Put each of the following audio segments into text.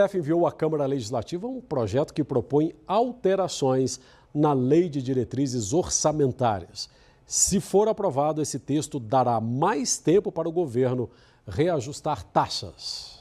O STF enviou à Câmara Legislativa um projeto que propõe alterações na Lei de Diretrizes Orçamentárias. Se for aprovado, esse texto dará mais tempo para o governo reajustar taxas.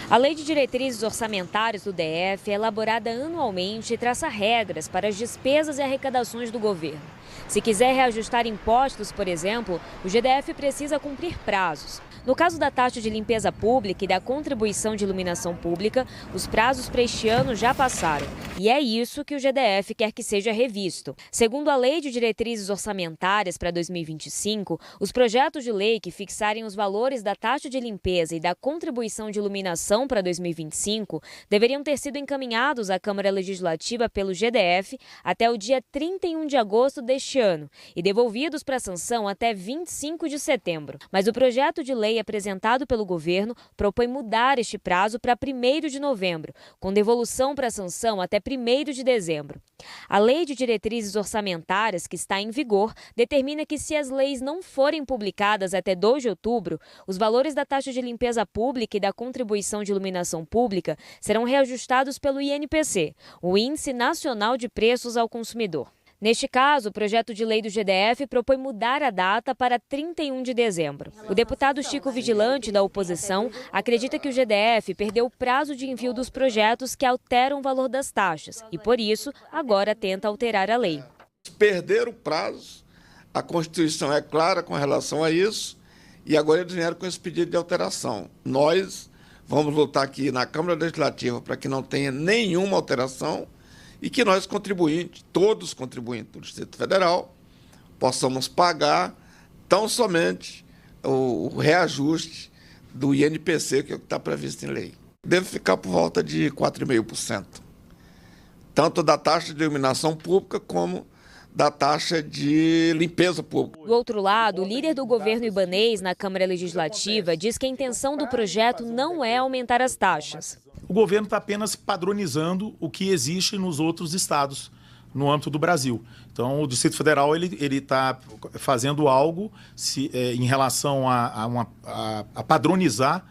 A Lei de Diretrizes Orçamentárias do DF é elaborada anualmente e traça regras para as despesas e arrecadações do governo. Se quiser reajustar impostos, por exemplo, o GDF precisa cumprir prazos. No caso da taxa de limpeza pública e da contribuição de iluminação pública, os prazos para este ano já passaram. E é isso que o GDF quer que seja revisto. Segundo a Lei de Diretrizes Orçamentárias para 2025, os projetos de lei que fixarem os valores da taxa de limpeza e da contribuição de iluminação para 2025 deveriam ter sido encaminhados à Câmara Legislativa pelo GDF até o dia 31 de agosto deste ano e devolvidos para sanção até 25 de setembro. Mas o projeto de lei apresentado pelo governo propõe mudar este prazo para 1º de novembro, com devolução para sanção até 1º de dezembro. A Lei de Diretrizes Orçamentárias, que está em vigor, determina que se as leis não forem publicadas até 2 de outubro, os valores da taxa de limpeza pública e da contribuição de iluminação pública serão reajustados pelo INPC, o Índice Nacional de Preços ao Consumidor. Neste caso, o projeto de lei do GDF propõe mudar a data para 31 de dezembro. O deputado Chico Vigilante, da oposição, acredita que o GDF perdeu o prazo de envio dos projetos que alteram o valor das taxas e, por isso, agora tenta alterar a lei. Perderam o prazo, a Constituição é clara com relação a isso e agora eles vieram com esse pedido de alteração. Nós vamos lutar aqui na Câmara Legislativa para que não tenha nenhuma alteração e que nós contribuintes, todos contribuintes do Distrito Federal, possamos pagar tão somente o reajuste do INPC, que é o que está previsto em lei. Deve ficar por volta de 4,5%, tanto da taxa de iluminação pública como da taxa de limpeza pública. Do outro lado, o líder do governo ibanês na Câmara Legislativa diz que a intenção do projeto não é aumentar as taxas. O governo está apenas padronizando o que existe nos outros estados no âmbito do Brasil. Então, o Distrito Federal ele está fazendo algo em relação a padronizar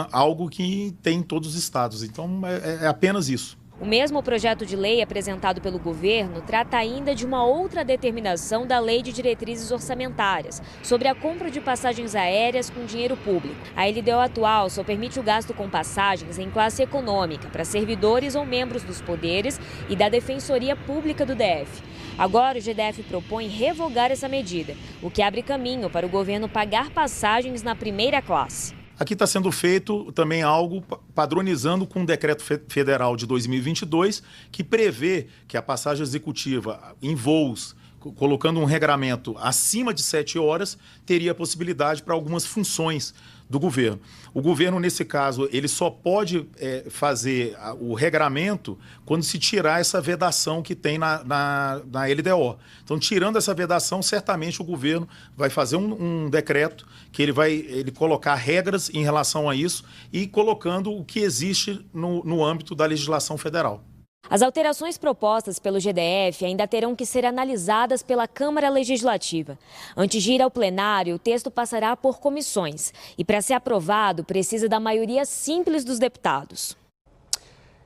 algo que tem em todos os estados. Então, é apenas isso. O mesmo projeto de lei apresentado pelo governo trata ainda de uma outra determinação da Lei de Diretrizes Orçamentárias, sobre a compra de passagens aéreas com dinheiro público. A LDO atual só permite o gasto com passagens em classe econômica para servidores ou membros dos poderes e da Defensoria Pública do DF. Agora, o GDF propõe revogar essa medida, o que abre caminho para o governo pagar passagens na primeira classe. Aqui está sendo feito também algo padronizando com o decreto federal de 2022, que prevê que a passagem executiva em voos, colocando um regramento acima de 7 horas, teria possibilidade para algumas funções do governo. O governo, nesse caso, ele só pode fazer o regramento quando se tirar essa vedação que tem na LDO. Então, tirando essa vedação, certamente o governo vai fazer um decreto que ele colocar regras em relação a isso e colocando o que existe no âmbito da legislação federal. As alterações propostas pelo GDF ainda terão que ser analisadas pela Câmara Legislativa. Antes de ir ao plenário, o texto passará por comissões e, para ser aprovado, precisa da maioria simples dos deputados.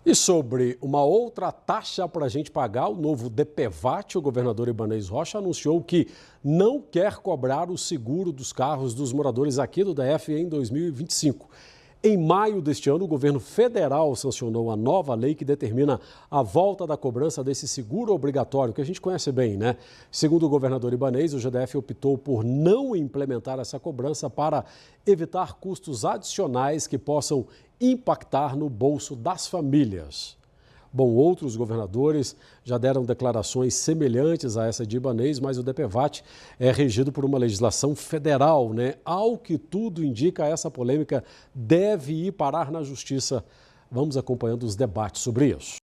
E sobre uma outra taxa para a gente pagar, o novo DPVAT, o governador Ibanez Rocha anunciou que não quer cobrar o seguro dos carros dos moradores aqui do DF em 2025. Em maio deste ano, o governo federal sancionou a nova lei que determina a volta da cobrança desse seguro obrigatório, que a gente conhece bem, né? Segundo o governador Ibanez, o GDF optou por não implementar essa cobrança para evitar custos adicionais que possam impactar no bolso das famílias. Bom, outros governadores já deram declarações semelhantes a essa de Ibanez, mas o DPVAT é regido por uma legislação federal, né? Ao que tudo indica, essa polêmica deve ir parar na justiça. Vamos acompanhando os debates sobre isso.